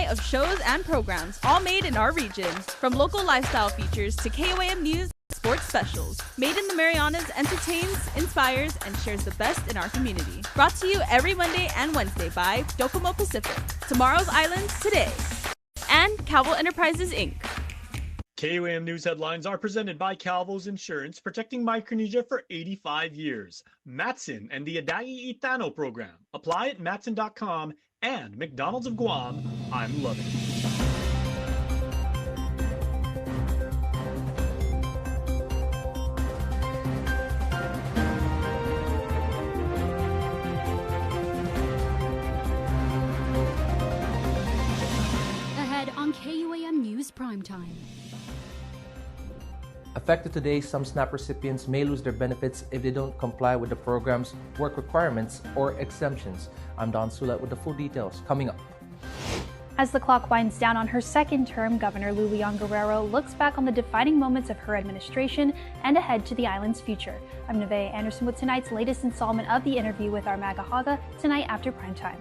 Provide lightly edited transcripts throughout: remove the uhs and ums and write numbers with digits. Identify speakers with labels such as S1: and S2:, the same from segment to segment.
S1: of shows and programs, all made in our region. From local lifestyle features to KUAM news, sports specials. Made in the Marianas entertains, inspires, and shares the best in our community. Brought to you every Monday and Wednesday by Docomo Pacific. Tomorrow's Islands today. And Calvo Enterprises, Inc.
S2: KUAM News headlines are presented by Calvo's Insurance, protecting Micronesia for 85 years. Matson and the Adai Itano program. Apply at matson.com and McDonald's of Guam. I'm loving it.
S3: Ahead on KUAM News Primetime.
S4: Effective today, some SNAP recipients may lose their benefits if they don't comply with the program's work requirements or exemptions. I'm Don Sulet with the full details coming up.
S5: As the clock winds down on her second term, Governor Lulian Guerrero looks back on the defining moments of her administration and ahead to the island's future. I'm Nevaeh Anderson with tonight's latest installment of the interview with our Magahaga tonight after primetime.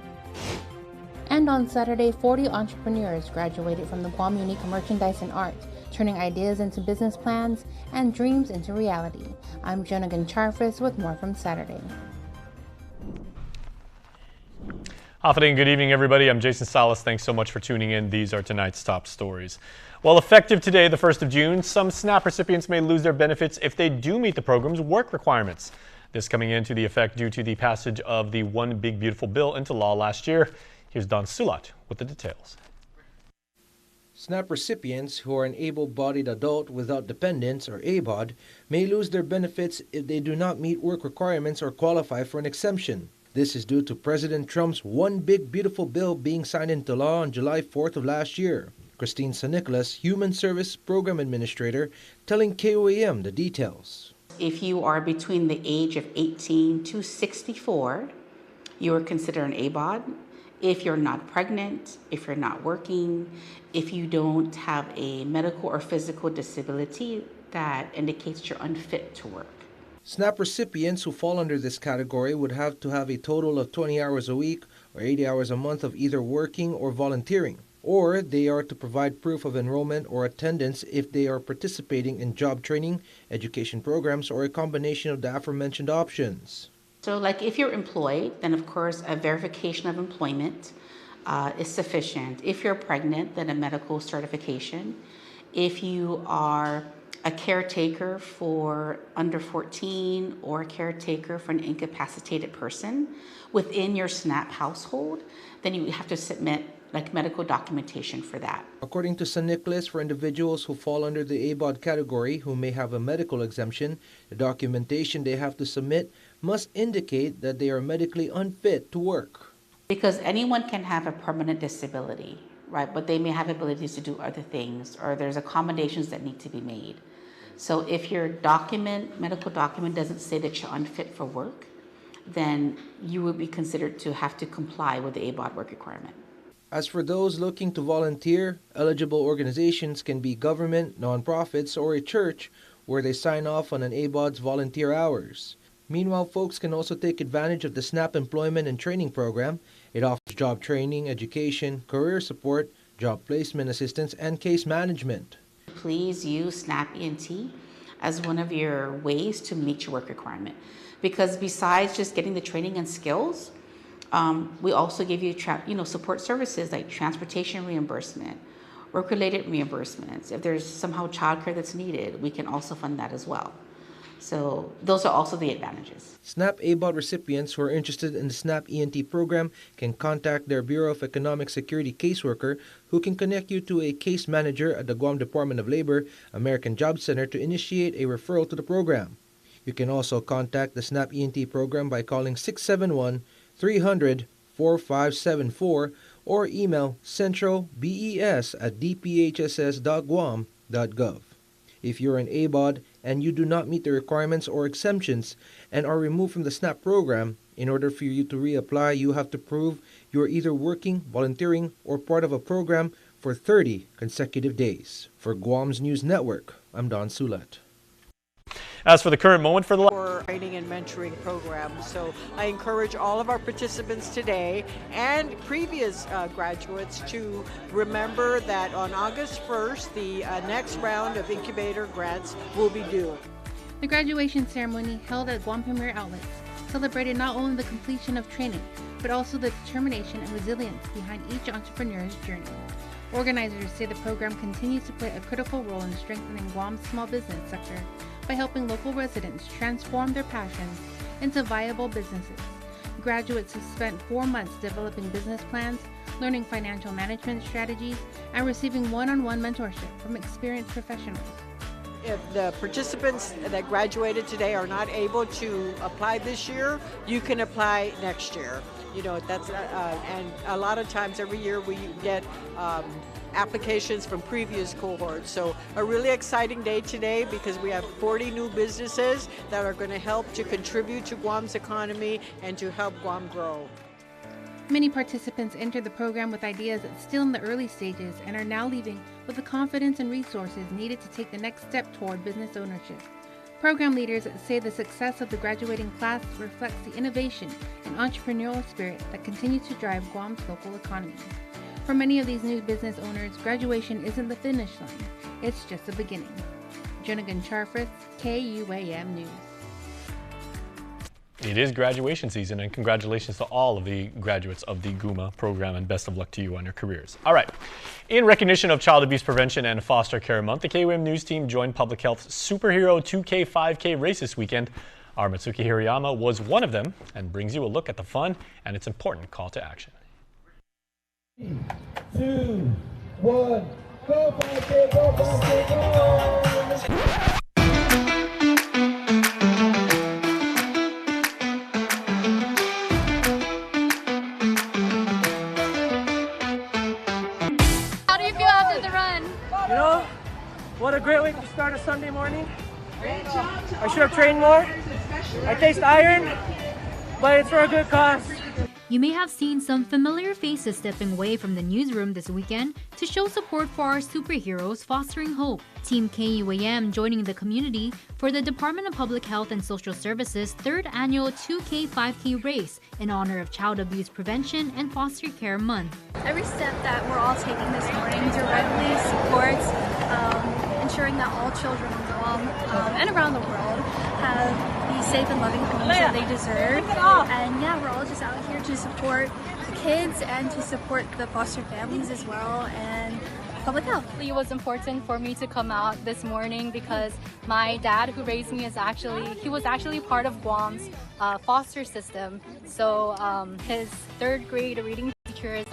S6: And on Saturday, 40 entrepreneurs graduated from the Guam Unique Merchandise and Arts, turning ideas into business plans and dreams into reality. I'm Jonah Gancharfis with more from Saturday.
S2: Hafide and good evening, everybody. I'm Jason Salas. Thanks so much for tuning in. These are tonight's top stories. Well, effective today, the 1st of June, some SNAP recipients may lose their benefits if they do meet the program's work requirements. This coming into the effect due to the passage of the One Big Beautiful Bill into law last year. Here's Don Sulat with the details.
S4: SNAP recipients who are an able-bodied adult without dependents, or ABOD, may lose their benefits if they do not meet work requirements or qualify for an exemption. This is due to President Trump's One Big Beautiful Bill being signed into law on July 4th of last year. Christine San Nicolas, Human Service Program Administrator, telling KUAM the details.
S7: If you are between the age of 18 to 64, you are considered an ABOD. If you're not pregnant, if you're not working, if you don't have a medical or physical disability that indicates you're unfit to work.
S4: SNAP recipients who fall under this category would have to have a total of 20 hours a week or 80 hours a month of either working or volunteering, or they are to provide proof of enrollment or attendance if they are participating in job training, education programs, or a combination of the aforementioned options.
S7: So like if you're employed, then of course a verification of employment is sufficient. If you're pregnant, then a medical certification. If you are a caretaker for under 14 or a caretaker for an incapacitated person within your SNAP household, then you have to submit like medical documentation for that.
S4: According to San Nicolas, for individuals who fall under the ABOD category who may have a medical exemption, the documentation they have to submit must indicate that they are medically unfit to work.
S7: Because anyone can have a permanent disability, right? But they may have abilities to do other things, or there's accommodations that need to be made. So if your medical document doesn't say that you're unfit for work, then you would be considered to have to comply with the ABOD work requirement.
S4: As for those looking to volunteer, eligible organizations can be government, nonprofits, or a church where they sign off on an ABOD's volunteer hours. Meanwhile, folks can also take advantage of the SNAP Employment and Training Program. It offers job training, education, career support, job placement assistance, and case management.
S7: Please use SNAP ENT as one of your ways to meet your work requirement. Because besides just getting the training and skills, we also give you support services like transportation reimbursement, work-related reimbursements. If there's somehow childcare that's needed, we can also fund that as well. So those are also the advantages.
S4: SNAP ABOD recipients who are interested in the SNAP ENT program can contact their Bureau of Economic Security caseworker, who can connect you to a case manager at the Guam Department of Labor American Job Center to initiate a referral to the program. You can also contact the SNAP ENT program by calling 671-300-4574 or email centralbes@dphss.guam.gov. If you're an ABOD and you do not meet the requirements or exemptions and are removed from the SNAP program, in order for you to reapply, you have to prove you're either working, volunteering, or part of a program for 30 consecutive days. For Guam's News Network, I'm Don Sulat.
S2: As for the current moment for the
S8: training and mentoring program. So I encourage all of our participants today and previous graduates to remember that on August 1st, the next round of incubator grants will be due.
S6: The graduation ceremony held at Guam Premier Outlets celebrated not only the completion of training, but also the determination and resilience behind each entrepreneur's journey. Organizers say the program continues to play a critical role in strengthening Guam's small business sector by helping local residents transform their passions into viable businesses. Graduates have spent 4 months developing business plans, learning financial management strategies, and receiving one-on-one mentorship from experienced professionals.
S8: If the participants that graduated today are not able to apply this year, you can apply next year. You know, that's and a lot of times every year we get applications from previous cohorts. So a really exciting day today because we have 40 new businesses that are going to help to contribute to Guam's economy and to help Guam grow.
S6: Many participants entered the program with ideas still in the early stages and are now leaving with the confidence and resources needed to take the next step toward business ownership. Program leaders say the success of the graduating class reflects the innovation and entrepreneurial spirit that continues to drive Guam's local economy. For many of these new business owners, graduation isn't the finish line, it's just the beginning. Jonagan Charfrith, KUAM News.
S2: It is graduation season, and congratulations to all of the graduates of the GUMA program, and best of luck to you on your careers. All right. In recognition of Child Abuse Prevention and Foster Care Month, the KUAM News team joined Public Health's Superhero 2K 5K race this weekend. Our Mitsuki Hirayama was one of them and brings you a look at the fun and its important call to action.
S9: 3, 2, 1, go 5K, go 5K, go!
S10: You know, what a great way to start a Sunday morning. I should have trained more. I taste iron, but it's for a good cause.
S3: You may have seen some familiar faces stepping away from the newsroom this weekend to show support for our superheroes fostering hope. Team KUAM joining the community for the Department of Public Health and Social Services 3rd Annual 2K 5K race in honor of Child Abuse Prevention and Foster Care Month.
S11: Every step that we're all taking this morning directly supports ensuring that all children in Guam and around the world have the safe and loving homes that they deserve. And yeah, we're all just out here to support the kids and to support the foster families as well and public health.
S12: It was important for me to come out this morning because my dad, who raised me, was actually part of Guam's foster system. So his 3rd grade reading teacher is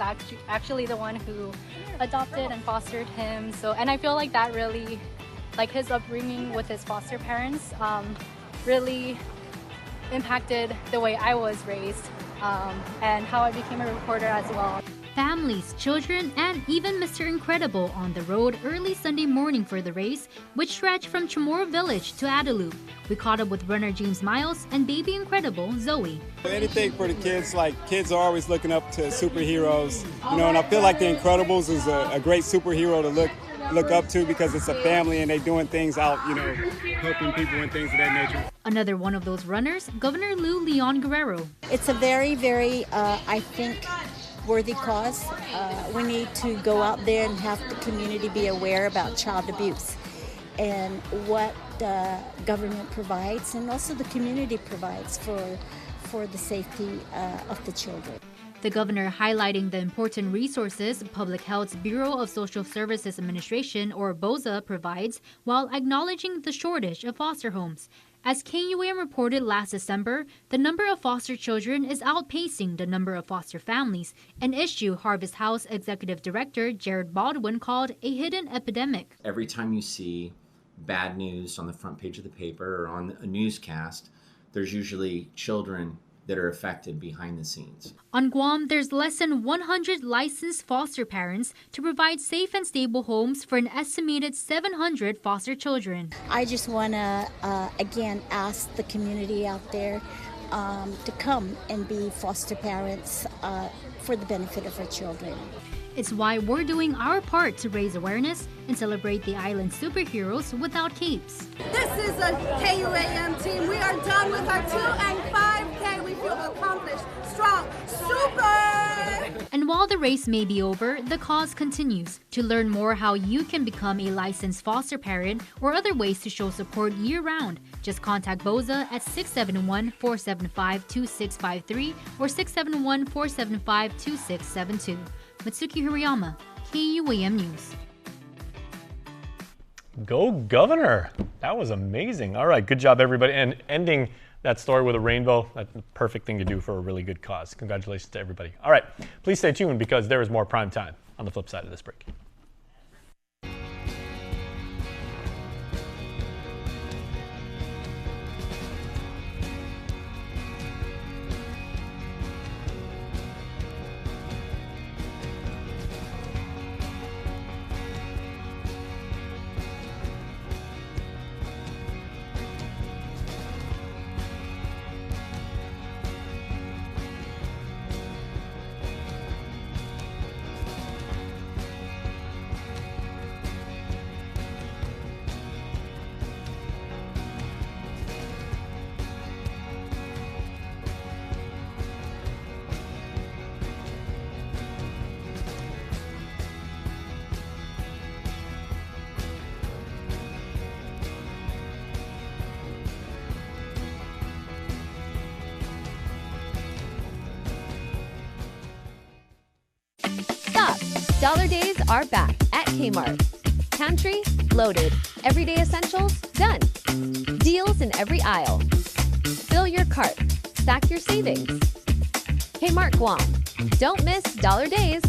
S12: actually the one who adopted and fostered him. So, and I feel like that really, like his upbringing with his foster parents, really impacted the way I was raised and how I became a reporter as well.
S3: Families, children, and even Mr. Incredible on the road early Sunday morning for the race, which stretched from Chamorro Village to Adelup. We caught up with runner James Miles and baby Incredible Zoe.
S13: Anything for the kids, like kids are always looking up to superheroes, you know, and I feel like the Incredibles is a great superhero to look up to because it's a family and they're doing things out, you know, helping people and things of that nature.
S3: Another one of those runners, Governor Lou Leon Guerrero.
S14: It's a very, very, I think, worthy cause. We need to go out there and have the community be aware about child abuse and what the government provides and also the community provides for the safety of the children.
S3: The governor highlighting the important resources Public Health's Bureau of Social Services Administration, or BOSA, provides while acknowledging the shortage of foster homes. As KUAM reported last December, the number of foster children is outpacing the number of foster families, an issue Harvest House Executive Director Jared Baldwin called a hidden epidemic.
S15: Every time you see bad news on the front page of the paper or on a newscast, there's usually children that are affected behind the scenes.
S3: On Guam, there's less than 100 licensed foster parents to provide safe and stable homes for an estimated 700 foster children.
S14: I just want to, again, ask the community out there to come and be foster parents for the benefit of our children.
S3: It's why we're doing our part to raise awareness and celebrate the island's superheroes without capes.
S16: This is a KUAM team. We are done with our 2 and 5K. We feel accomplished, strong, super!
S3: And while the race may be over, the cause continues. To learn more how you can become a licensed foster parent or other ways to show support year-round, just contact BOZA at 671-475-2653 or 671-475-2672. Mitsuki Hirayama, KUAM News.
S2: Go Governor! That was amazing. All right, good job, everybody. And ending that story with a rainbow, that's the perfect thing to do for a really good cause. Congratulations to everybody. All right, please stay tuned because there is more prime time on the flip side of this break.
S17: Dollar days are back at Kmart. Pantry loaded. Everyday essentials done. Deals in every aisle. Fill your cart. Stack your savings. Kmart Guam. Don't miss Dollar Days.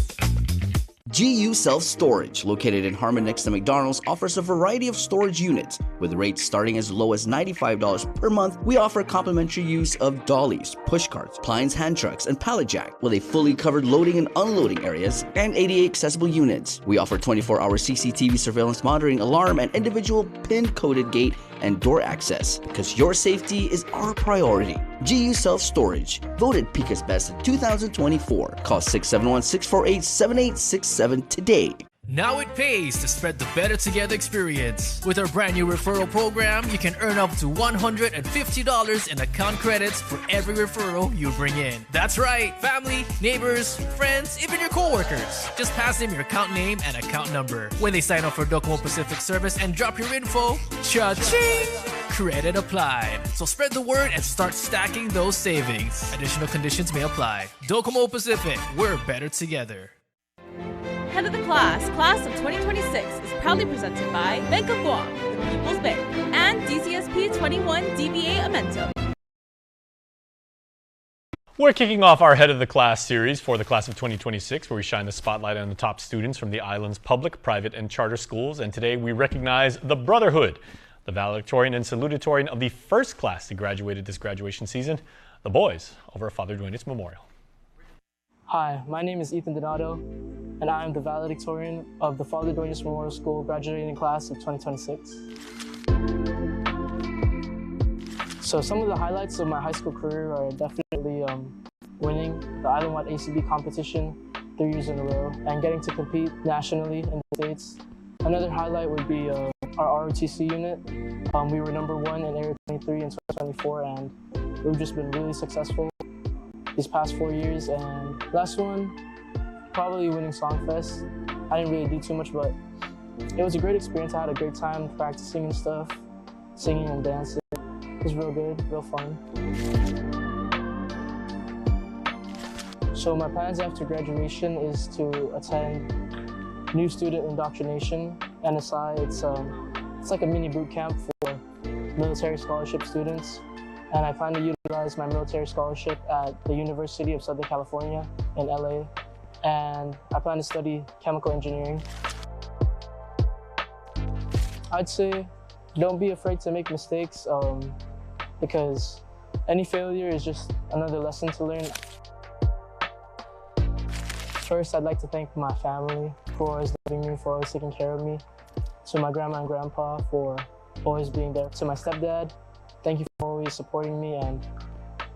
S18: GU Self Storage, located in Harmon next to McDonald's, offers a variety of storage units. With rates starting as low as $95 per month, we offer complimentary use of dollies, push carts, appliance hand trucks, and pallet jack, with a fully covered loading and unloading areas and ADA accessible units. We offer 24-hour CCTV surveillance monitoring, alarm, and individual pin-coded gate and door access, because your safety is our priority. GU Self Storage, voted Pika's Best in 2024. Call 671-648-7867 today.
S19: Now it pays to spread the Better Together experience. With our brand new referral program, you can earn up to $150 in account credits for every referral you bring in. That's right, family, neighbors, friends, even your coworkers. Just pass them your account name and account number. When they sign up for Docomo Pacific service and drop your info, cha-ching! Credit applied. So spread the word and start stacking those savings. Additional conditions may apply. Docomo Pacific, we're better together.
S1: Head of the Class of 2026 is proudly presented by Bank of Guam, the People's Bank, and DCSP 21 DBA Amento.
S2: We're kicking off our Head of the Class series for the Class of 2026, where we shine the spotlight on the top students from the island's public, private, and charter schools. And today we recognize the Brotherhood, the valedictorian and salutatorian of the first class that graduated this graduation season, the boys over at Father Duenas Memorial.
S10: Hi, my name is Ethan Donato, and I am the valedictorian of the Father Duenas Memorial School graduating class of 2026. So some of the highlights of my high school career are definitely winning the island-wide ACB competition 3 years in a row and getting to compete nationally in the States. Another highlight would be our ROTC unit. We were #1 in Area 23 in 2024, and we've just been really successful these past 4 years. And last one, probably winning Songfest. I didn't really do too much, but it was a great experience. I had a great time practicing and stuff, singing and dancing. It was real good, real fun. So my plans after graduation is to attend new student indoctrination, NSI. It's like a mini boot camp for military scholarship students. And I plan to utilize my military scholarship at the University of Southern California in LA. And I plan to study chemical engineering. I'd say don't be afraid to make mistakes because any failure is just another lesson to learn. First, I'd like to thank my family for always loving me, for always taking care of me. To my grandma and grandpa for always being there. To my stepdad, thank you for always supporting me and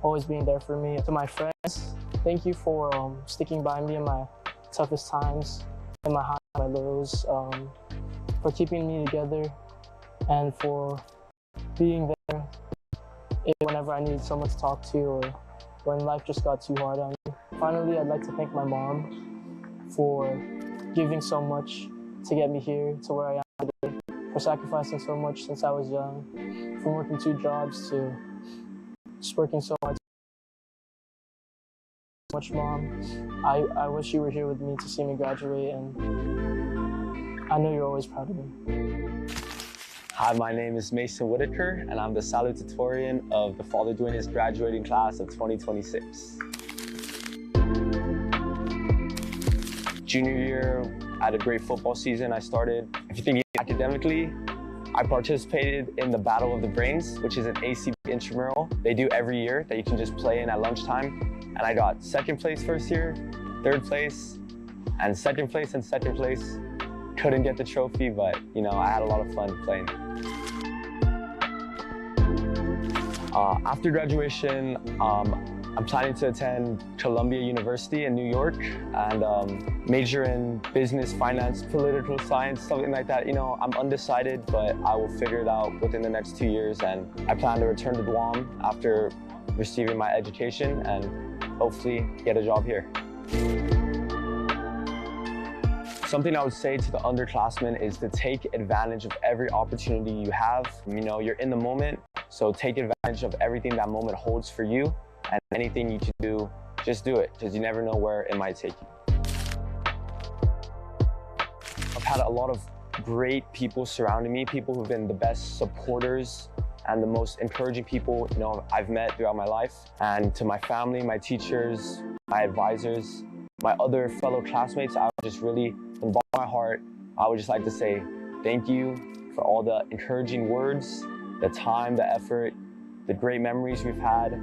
S10: always being there for me. To my friends, thank you for sticking by me in my toughest times, in my highs, my lows, for keeping me together, and for being there whenever I needed someone to talk to or when life just got too hard on me. Finally, I'd like to thank my mom for giving so much to get me here to where I am today, for sacrificing so much since I was young, from working 2 jobs to just working so hard. Much, Mom. I wish you were here with me to see me graduate, and I know you're always proud of me.
S20: Hi, my name is Mason Whitaker, and I'm the salutatorian of the Father Duenas graduating class of 2026. Junior year, I had a great football season. I started, if you're thinking academically, I participated in the Battle of the Brains, which is an ACB intramural they do every year that you can just play in at lunchtime. And I got 2nd place first year, 3rd place, and 2nd place and 2nd place. Couldn't get the trophy, but you know, I had a lot of fun playing. After graduation, I'm planning to attend Columbia University in New York and major in business, finance, political science, something like that. You know, I'm undecided, but I will figure it out within the next 2 years, and I plan to return to Guam after receiving my education and hopefully get a job here. Something I would say to the underclassmen is to take advantage of every opportunity you have. You know, you're in the moment, so take advantage of everything that moment holds for you, and anything you can do, just do it, because you never know where it might take you. I've had a lot of great people surrounding me, people who've been the best supporters and the most encouraging people, you know, I've met throughout my life. And to my family, my teachers, my advisors, my other fellow classmates, I would just really, from the bottom of my heart, I would just like to say thank you for all the encouraging words, the time, the effort, the great memories we've had,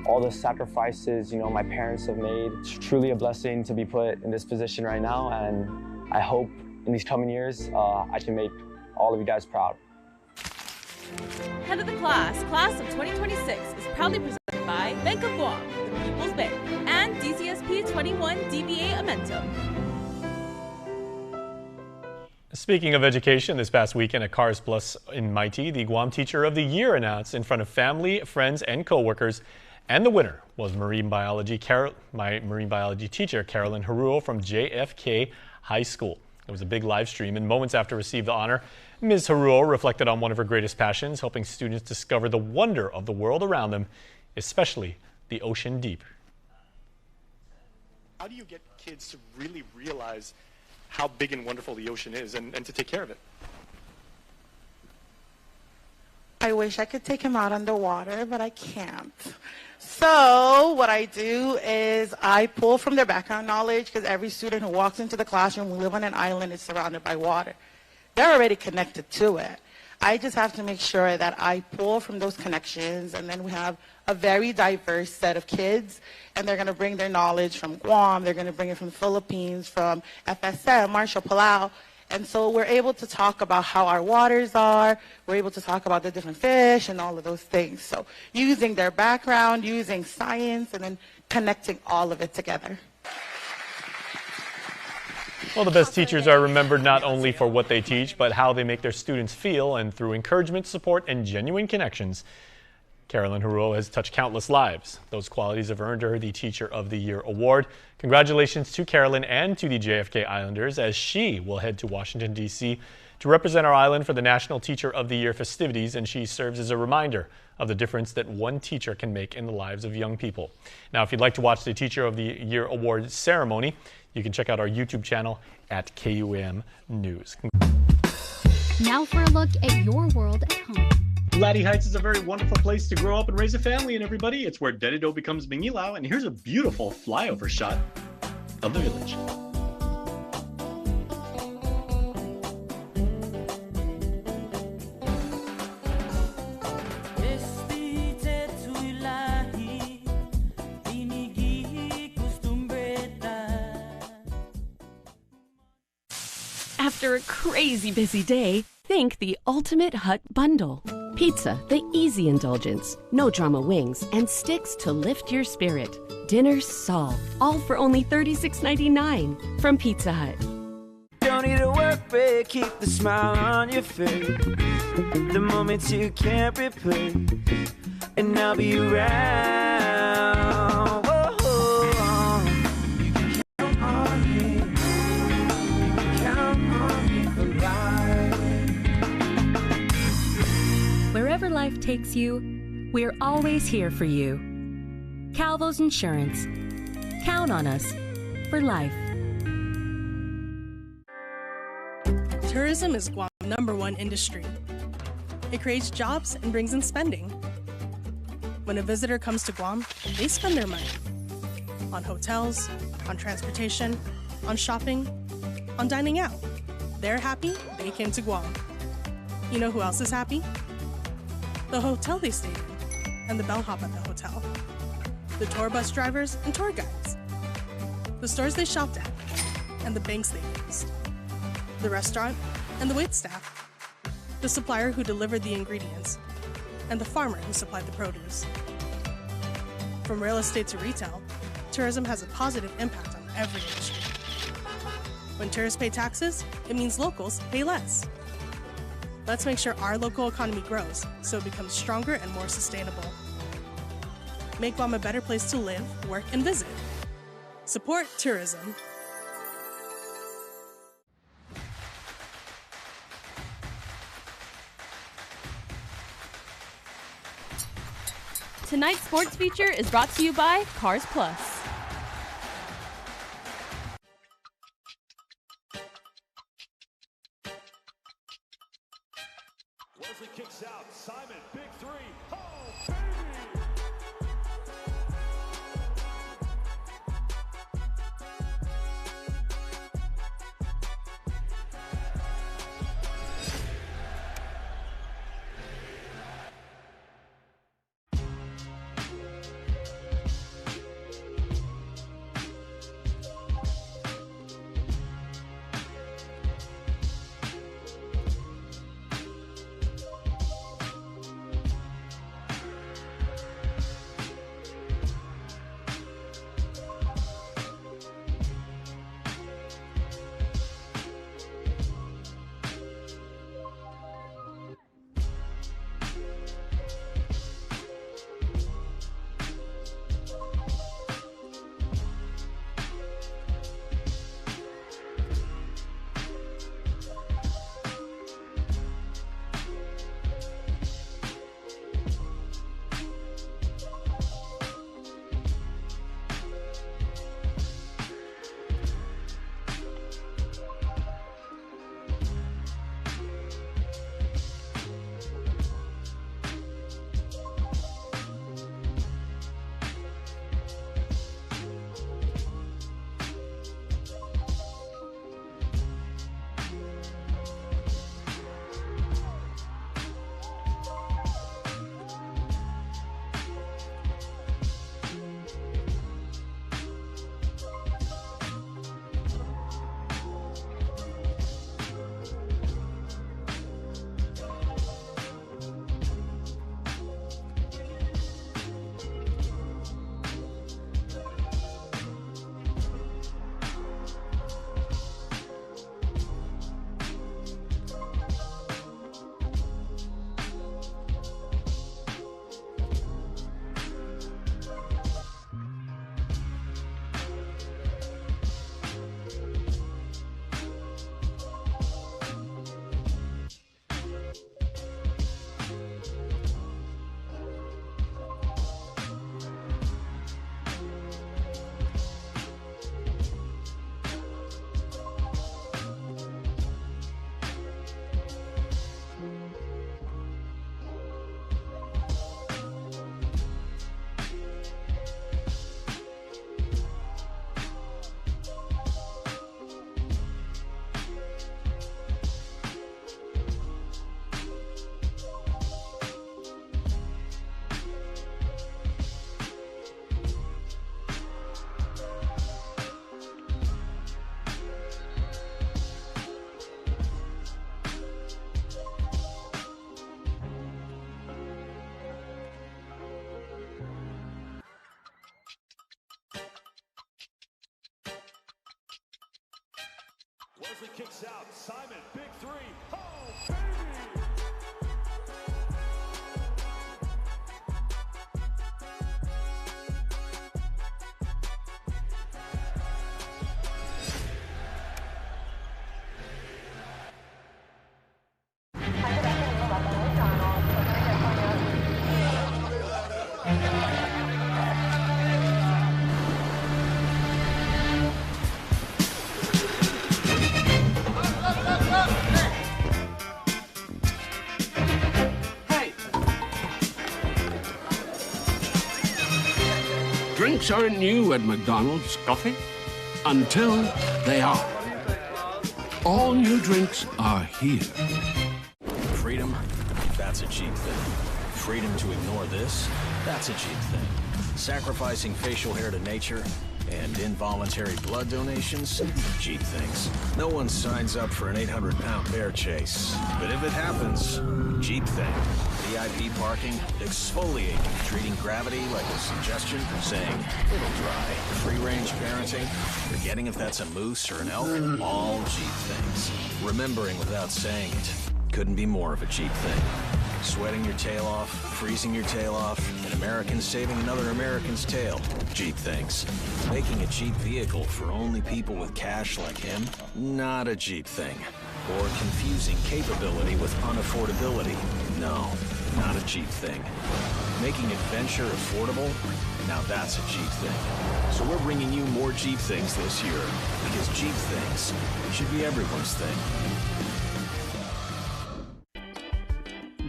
S20: all the sacrifices, you know, my parents have made. It's truly a blessing to be put in this position right now, and I hope in these coming years, I can make all of you guys proud.
S1: Head of the class of 2026 is proudly presented by Bank of Guam, the People's Bank, and DCSP 21 DBA Amentum.
S2: Speaking of education, this past weekend at Cars Plus in Mighty, the Guam Teacher of the Year announced in front of family, friends, and coworkers, and the winner was my marine biology teacher, Carolyn Haruo from JFK High School. It was a big live stream, and moments after receiving the honor, Ms. Haruo reflected on one of her greatest passions, helping students discover the wonder of the world around them, especially the ocean deep.
S21: How do you get kids to really realize how big and wonderful the ocean is and to take care of it?
S22: I wish I could take him out underwater, but I can't. So what I do is I pull from their background knowledge, because every student who walks into the classroom, we live on an island, is surrounded by water. They're already connected to it. I just have to make sure that I pull from those connections, and then we have a very diverse set of kids, and they're going to bring their knowledge from Guam, they're going to bring it from the Philippines, from FSM, Marshall, Palau. And so we're able to talk about how our waters are, we're able to talk about the different fish and all of those things. So using their background, using science, and then connecting all of it together.
S2: Well, the best teachers are remembered not only for what they teach, but how they make their students feel, and through encouragement, support, and genuine connections. Carolyn Haruo has touched countless lives. Those qualities have earned her the Teacher of the Year award. Congratulations to Carolyn and to the JFK Islanders, as she will head to Washington, D.C. to represent our island for the National Teacher of the Year festivities, and she serves as a reminder of the difference that one teacher can make in the lives of young people. Now, if you'd like to watch the Teacher of the Year award ceremony, you can check out our YouTube channel at KUAM News.
S3: Now for a look at your world at home.
S23: Laddie Heights is a very wonderful place to grow up and raise a family, and everybody, it's where Dedido becomes Mingilao, and here's a beautiful flyover shot of the village.
S24: After a crazy busy day, think the Ultimate Hut Bundle.
S4: Pizza, the easy indulgence. No drama wings and sticks to lift your spirit. Dinner solved. All for only $36.99 from Pizza Hut.
S5: Don't need a work break, keep the smile on your face. The moments you can't replace, and I'll be around. Whoa. You can count on me. You can count on me for life.
S7: Wherever life takes you, we're always here for you. Calvo's Insurance. Count on us for life.
S24: Tourism is Guam's #1 industry. It creates jobs and brings in spending. When a visitor comes to Guam, they spend their money on hotels, on transportation, on shopping, on dining out. They're happy they came to Guam. You know who else is happy? The hotel they stayed in, and the bellhop at the hotel. The tour bus drivers and tour guides. The stores they shopped at, and the banks they used. The restaurant and the waitstaff. The supplier who delivered the ingredients, and the farmer who supplied the produce. From real estate to retail, tourism has a positive impact on every industry. When tourists pay taxes, it means locals pay less. Let's make sure our local economy grows so it becomes stronger and more sustainable. Make Guam a better place to live, work, and visit. Support tourism.
S1: Tonight's sports feature is brought to you by Cars Plus.
S25: Wesley kicks out. Simon, big three. Oh, Wesley kicks out. Simon, big three. Oh, baby!
S6: Drinks aren't new at McDonald's. Coffee? Until they are. All new drinks are here.
S8: Freedom, that's a cheap thing. Freedom to ignore this, that's a cheap thing. Sacrificing facial hair to nature and involuntary blood donations, cheap things. No one signs up for an 800-pound bear chase. But if it happens, cheap thing. VIP parking, exfoliating, treating gravity like a suggestion, saying, it'll dry. Free-range parenting, forgetting if that's a moose or an elk, all cheap things. Remembering without saying it, couldn't be more of a cheap thing. Sweating your tail off, freezing your tail off, an American saving another American's tail. Cheap things. Making a cheap vehicle for only people with cash like him? Not a cheap thing. Or confusing capability with unaffordability? No, not a cheap thing. Making adventure affordable? Now that's a cheap thing. So we're bringing you more cheap things this year, because cheap things should be everyone's thing.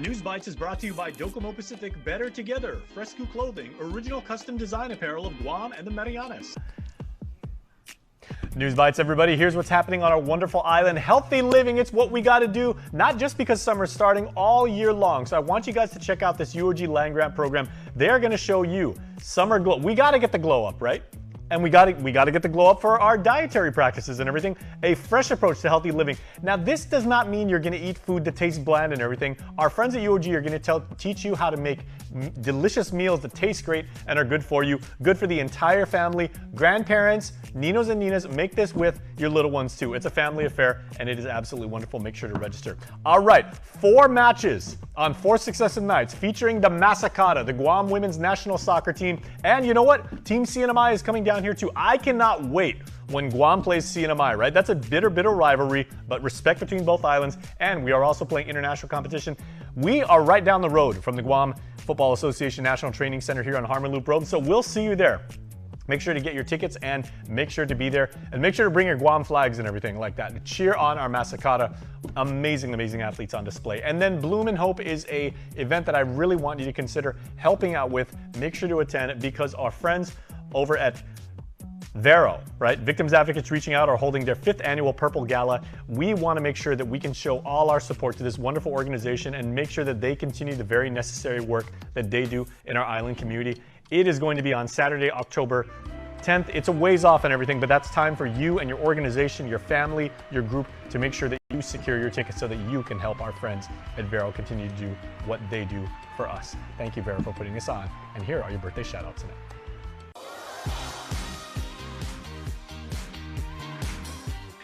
S23: News Bites is brought to you by Docomo Pacific Better Together, Fresco Clothing, original custom design apparel of Guam and the Marianas.
S2: News Bites, everybody. Here's what's happening on our wonderful island. Healthy living, it's what we got to do, not just because summer's starting, all year long. So I want you guys to check out this UOG Land Grant program. They're going to show you summer glow. We got to get the glow up, right? And we got to get the glow up for our dietary practices and everything. A fresh approach to healthy living. Now, this does not mean you're going to eat food that tastes bland and everything. Our friends at UOG are going to teach you how to make delicious meals that taste great and are good for you, good for the entire family. Grandparents, Ninos and Ninas, make this with your little ones too. It's a family affair and it is absolutely wonderful. Make sure to register. All right, 4 matches on 4 successive nights featuring the Masakata, the Guam women's national soccer team. And you know what? Team CNMI is coming down here too. I cannot wait when Guam plays CNMI, right? That's a bitter rivalry, but respect between both islands. And we are also playing international competition. We are right down the road from the Guam Football Association National Training Center here on Harmon Loop Road. So we'll see you there. Make sure to get your tickets and make sure to be there. And make sure to bring your Guam flags and everything like that. Cheer on our Masakata. Amazing, amazing athletes on display. And then Bloom and Hope is a event that I really want you to consider helping out with. Make sure to attend because our friends over at Vero, right? Victims Advocates Reaching Out are holding their 5th annual Purple Gala. We want to make sure that we can show all our support to this wonderful organization and make sure that they continue the very necessary work that they do in our island community. It is going to be on Saturday, October 10th. It's a ways off and everything, but that's time for you and your organization, your family, your group to make sure that you secure your tickets so that you can help our friends at Vero continue to do what they do for us. Thank you, Vero, for putting this on. And here are your birthday shout-outs tonight.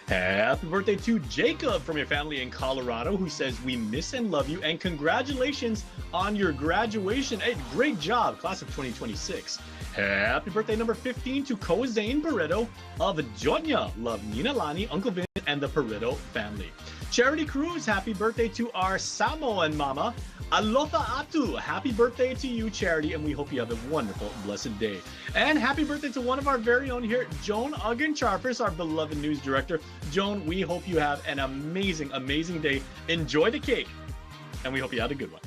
S23: Happy birthday to Jacob from your family in Colorado, who says we miss and love you and congratulations on your graduation. Hey, great job, class of 2026. Happy birthday number 15 to Kozane Barreto of Jonya. Love Nina Lani, Uncle Vin, and the Barreto family. Charity Cruz, happy birthday to our Samoan mama, Alofa Atu. Happy birthday to you, Charity, and we hope you have a wonderful, blessed day. And happy birthday to one of our very own here, Joan Uggen-Charfus, our beloved news director. Joan, we hope you have an amazing, amazing day. Enjoy the cake, and we hope you had a good one.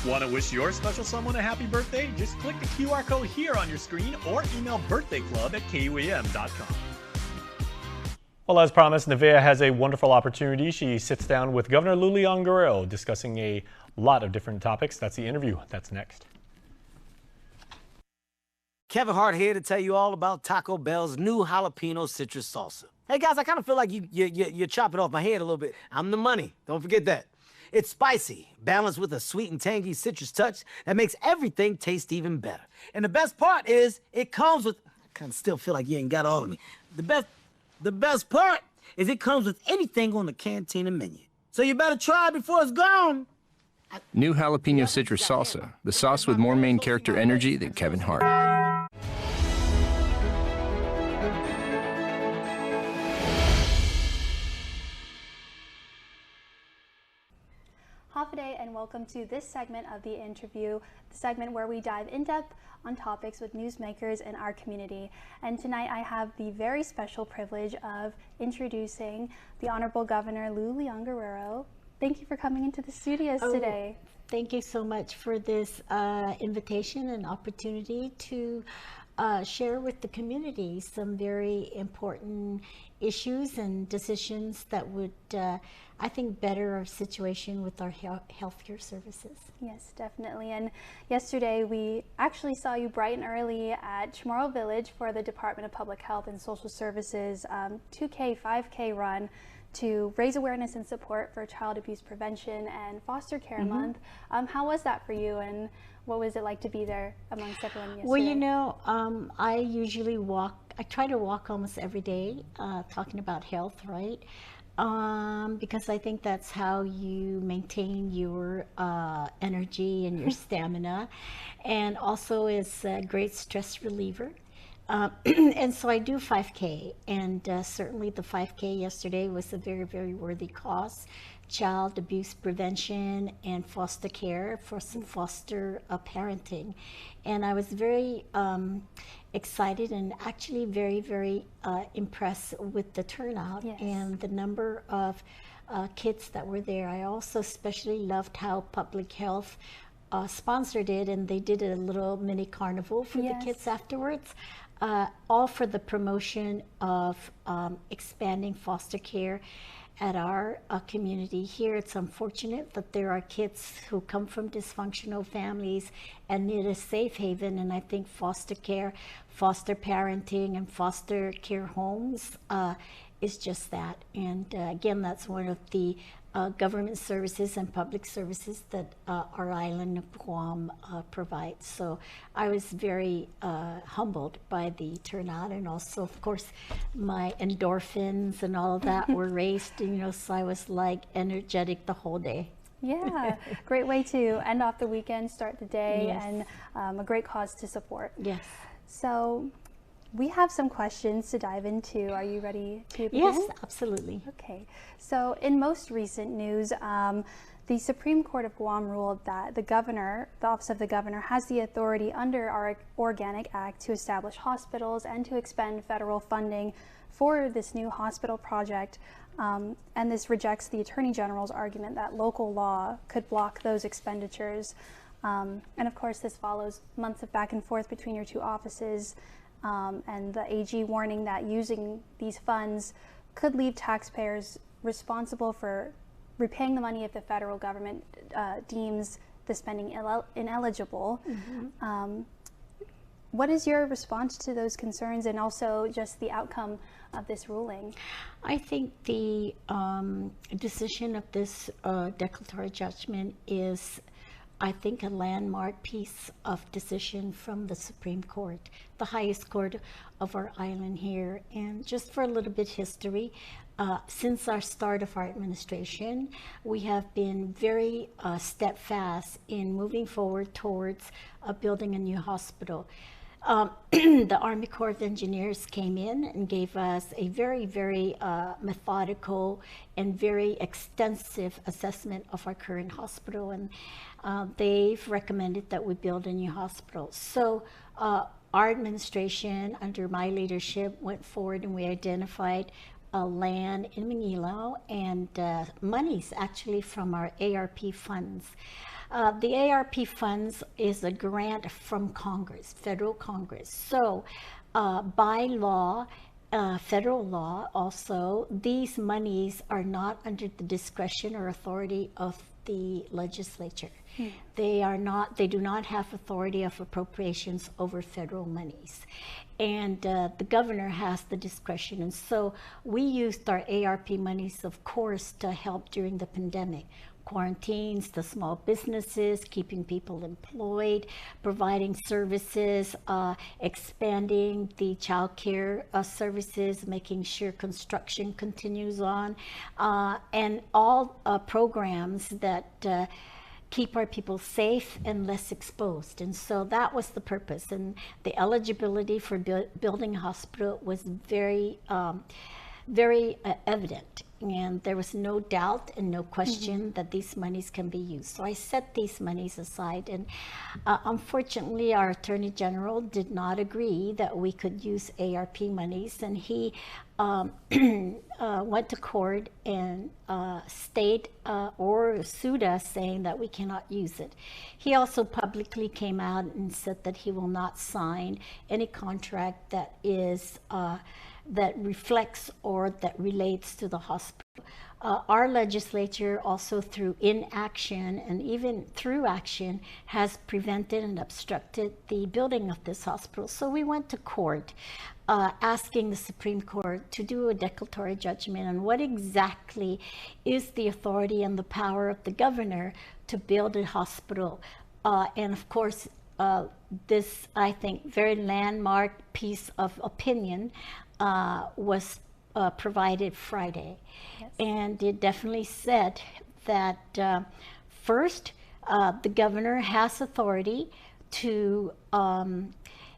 S23: Want to wish your special someone a happy birthday? Just click the QR code here on your screen or email birthdayclub@kuam.com.
S2: Well, as promised, Nevaeh has a wonderful opportunity. She sits down with Governor Lulian Guerrero discussing a lot of different topics. That's the interview. That's next.
S9: Kevin Hart here to tell you all about Taco Bell's new jalapeno citrus salsa. Hey guys, I kind of feel like you're chopping off my head a little bit. I'm the money. Don't forget that. It's spicy, balanced with a sweet and tangy citrus touch that makes everything taste even better. And the best part is it comes with, I kind of still feel like you ain't got all of me. The best part is it comes with anything on the Cantina menu. So you better try it before it's gone.
S11: New jalapeno citrus salsa, the sauce with more main character energy than Kevin Hart.
S12: Hafaday, and welcome to this segment of the interview, the segment where we dive in depth on topics with newsmakers in our community. And tonight I have the very special privilege of introducing the Honorable Governor Lou Leon Guerrero. Thank you for coming into the studios today.
S13: Thank you so much for this invitation and opportunity to share with the community some very important issues and decisions that would, I think, better our situation with our healthcare services.
S12: Yes, definitely. And yesterday we actually saw you bright and early at Chamorro Village for the Department of Public Health and Social Services 2K, 5K run to raise awareness and support for child abuse prevention and foster care month. How was that for you, and what was it like to be there amongst everyone yesterday?
S13: Well, you know, I usually I try to walk almost every day talking about health, right? Because I think that's how you maintain your energy and your stamina, and also is a great stress reliever. And so I do 5K, and certainly the 5K yesterday was a very, very worthy cause. Child abuse prevention and foster care for some foster parenting. And I was very excited and actually very, very impressed with the turnout and the number of kids that were there. I also especially loved how public health sponsored it, and they did a little mini carnival for the kids afterwards. All for the promotion of expanding foster care at our community here. It's unfortunate that there are kids who come from dysfunctional families and need a safe haven, and I think foster care, foster parenting, and foster care homes is just that. And again, that's one of the government services and public services that our island of KUAM provides. So I was very humbled by the turnout, and also, of course, my endorphins and all of that were raised, you know, so I was like energetic the whole day.
S12: Yeah, great way to end off the weekend, start the day, and a great cause to support.
S13: Yes.
S12: So we have some questions to dive into. Are you ready to begin?
S13: Yes, absolutely.
S12: Okay. So in most recent news, the Supreme Court of Guam ruled that the Office of the Governor, has the authority under our Organic Act to establish hospitals and to expend federal funding for this new hospital project. And this rejects the Attorney General's argument that local law could block those expenditures. And of course, this follows months of back and forth between your two offices. And the AG warning that using these funds could leave taxpayers responsible for repaying the money if the federal government deems the spending ineligible. What is your response to those concerns, and also just the outcome of this ruling?
S13: I think the decision of this declaratory judgment is, I think, a landmark piece of decision from the Supreme Court, the highest court of our island here. And just for a little bit history, since our start of our administration, we have been very steadfast in moving forward towards building a new hospital. The Army Corps of Engineers came in and gave us a very, very methodical and very extensive assessment of our current hospital, and they've recommended that we build a new hospital. So our administration, under my leadership, went forward and we identified land in Manila and monies actually from our ARP funds. The ARP funds is a grant from Congress, federal Congress. So by law, federal law also, these monies are not under the discretion or authority of the legislature. They do not have authority of appropriations over federal monies. And the governor has the discretion. And so we used our ARP monies, of course, to help during the pandemic. quarantines, the small businesses, keeping people employed, providing services, expanding the child care services, making sure construction continues on, and all programs that keep our people safe and less exposed. And so that was the purpose. And the eligibility for building a hospital was very, very evident. And there was no doubt and no question that these monies can be used. So I set these monies aside. And unfortunately, our Attorney General did not agree that we could use ARP monies. And he went to court and stayed or sued us, saying that we cannot use it. He also publicly came out and said that he will not sign any contract that is that reflects or that relates to the hospital. Our legislature also, through inaction and even through action, has prevented and obstructed the building of this hospital. So we went to court asking the Supreme Court to do a declaratory judgment on what exactly is the authority and the power of the governor to build a hospital. And of course, this, I think, very landmark piece of opinion was provided Friday. Yes. And it definitely said that first, the governor has authority to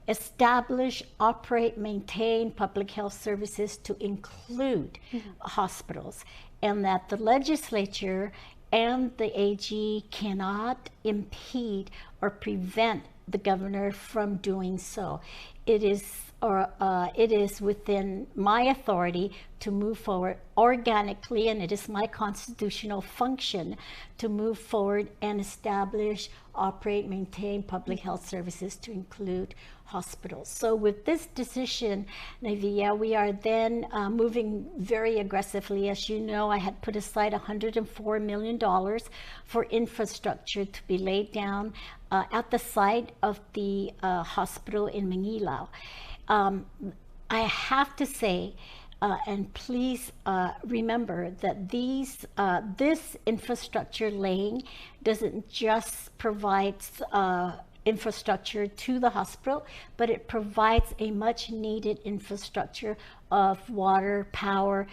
S13: establish, operate, maintain public health services to include hospitals, and that the legislature and the AG cannot impede or prevent the governor from doing so. It is within my authority to move forward organically, and it is my constitutional function to move forward and establish, operate, maintain public health services to include hospitals. So with this decision, Navia, we are then moving very aggressively. As you know, I had put aside $104 million for infrastructure to be laid down at the site of the hospital in Manilao. I have to say, and please remember that this infrastructure laying doesn't just provide infrastructure to the hospital, but it provides a much needed infrastructure of water, power,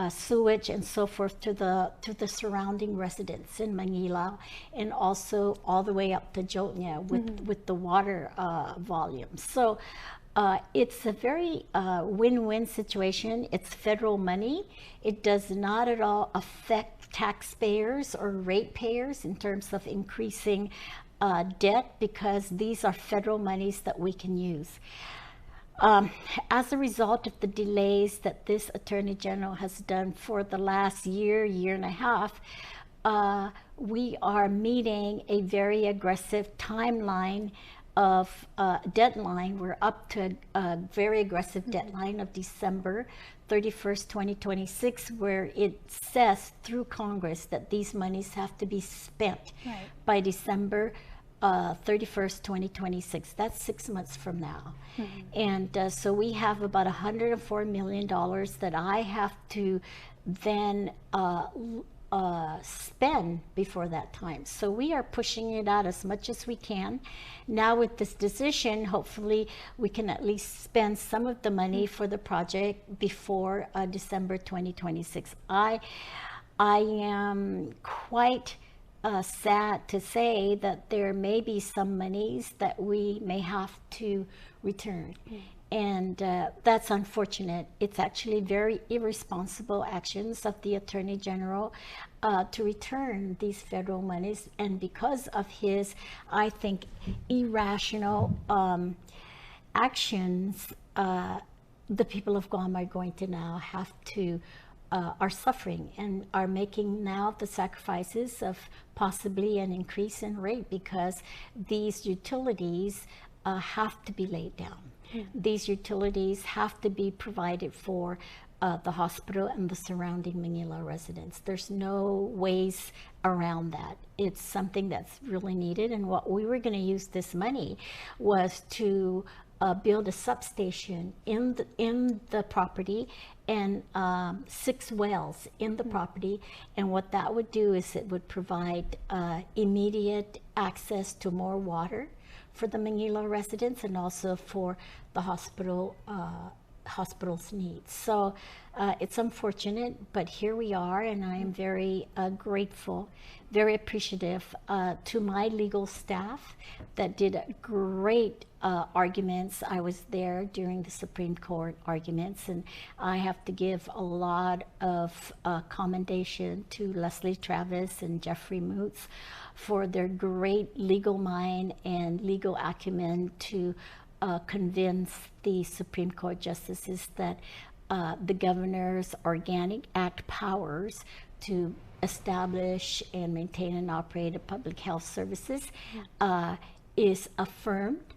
S13: sewage, and so forth to the surrounding residents in Manila, and also all the way up to Jotnya with the water volume. So it's a very win-win situation. It's federal money. It does not at all affect taxpayers or ratepayers in terms of increasing debt, because these are federal monies that we can use. As a result of the delays that this Attorney General has done for the last year and a half, we are meeting a very aggressive timeline of deadline. We're up to a very aggressive deadline of December 31st, 2026, where it says through Congress that these monies have to be spent by December 31st, 2026. That's 6 months from now. And so we have about $104 million that I have to then spend before that time. So we are pushing it out as much as we can. Now with this decision, hopefully we can at least spend some of the money for the project before December 2026. I am quite sad to say that there may be some monies that we may have to return. And that's unfortunate. It's actually very irresponsible actions of the Attorney General to return these federal monies. And because of his, I think, irrational actions, the people of Guam are going to now have to are suffering and are making now the sacrifices of possibly an increase in rate, because these utilities have to be laid down. These utilities have to be provided for the hospital and the surrounding Manila residents. There's no ways around that. It's something that's really needed, and what we were going to use this money was to build a substation in the property and 6 wells in the property. And what that would do is it would provide immediate access to more water for the Manila residents and also for the hospital's needs. So it's unfortunate, but here we are, and I am very grateful, very appreciative to my legal staff that did great arguments. I was there during the Supreme Court arguments, and I have to give a lot of commendation to Leslie Travis and Jeffrey Moots for their great legal mind and legal acumen to convince the Supreme Court justices that the governor's Organic Act powers to establish and maintain and operate a public health services is affirmed,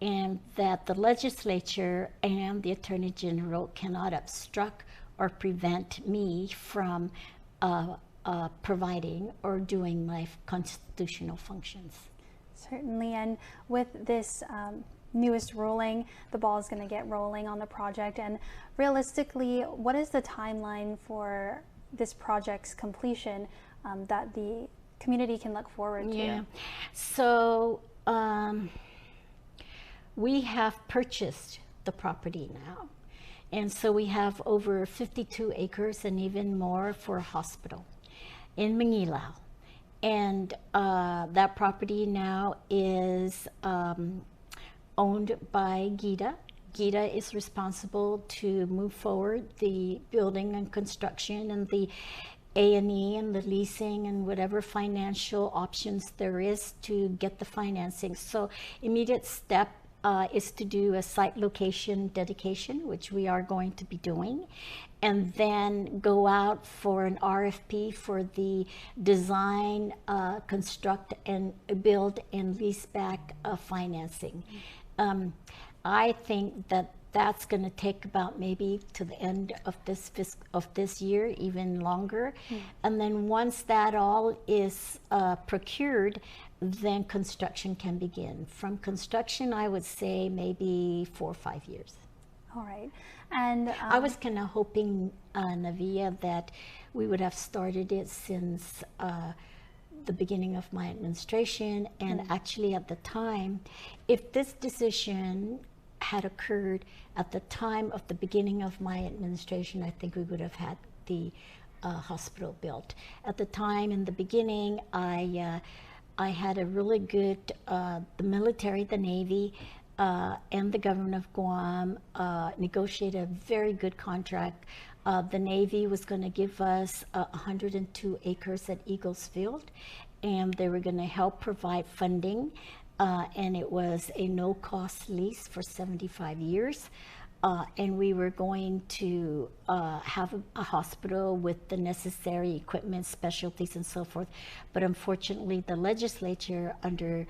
S13: and that the legislature and the Attorney General cannot obstruct or prevent me from providing or doing my constitutional functions.
S12: Certainly, and with this newest ruling, the ball is going to get rolling on the project. And realistically, what is the timeline for this project's completion that the community can look forward to?
S13: Yeah. So we have purchased the property now. And so we have over 52 acres and even more for a hospital in Manila. And that property now is owned by GIDA. GIDA is responsible to move forward the building and construction and the A&E and the leasing and whatever financial options there is to get the financing. So immediate step is to do a site location dedication, which we are going to be doing, and then go out for an RFP for the design, construct, and build and lease back financing. I think that that's going to take about maybe to the end of this year, even longer. And then once that all is procured, then construction can begin. From construction, I would say maybe 4 or 5 years.
S12: All right. And
S13: I was kind of hoping, Navia, that we would have started it since the beginning of my administration. And actually at the time, if this decision had occurred at the time of the beginning of my administration, I think we would have had the hospital built. At the time, in the beginning, I had a really good, the military, the Navy, and the government of Guam negotiated a very good contract. The Navy was going to give us 102 acres at Eagles Field, and they were going to help provide funding, and it was a no-cost lease for 75 years. And we were going to have a hospital with the necessary equipment, specialties, and so forth. But unfortunately, the legislature under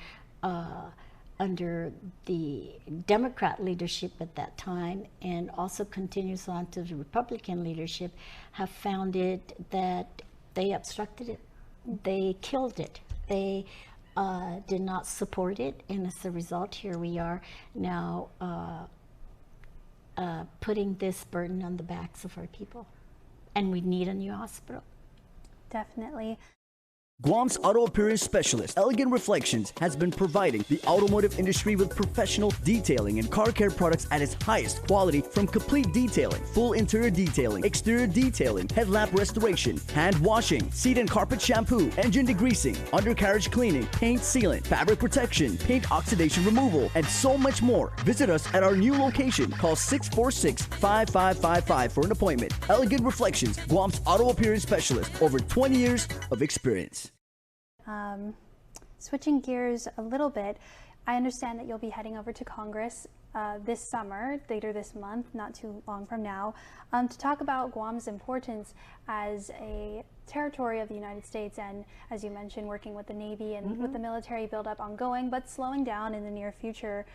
S13: the Democrat leadership at that time, and also continues on to the Republican leadership, have found it that they obstructed it. They killed it. They did not support it. And as a result, here we are now putting this burden on the backs of our people. And we need a new hospital.
S12: Definitely.
S14: Guam's auto appearance specialist, Elegant Reflections, has been providing the automotive industry with professional detailing and car care products at its highest quality, from complete detailing, full interior detailing, exterior detailing, headlamp restoration, hand washing, seat and carpet shampoo, engine degreasing, undercarriage cleaning, paint sealant, fabric protection, paint oxidation removal, and so much more. Visit us at our new location. Call 646-5555 for an appointment. Elegant Reflections, Guam's auto appearance specialist, over 20 years of experience.
S12: Switching gears a little bit, I understand that you'll be heading over to Congress this summer, later this month, not too long from now, to talk about Guam's importance as a territory of the United States, and as you mentioned, working with the Navy and with the military buildup ongoing, but slowing down in the near future.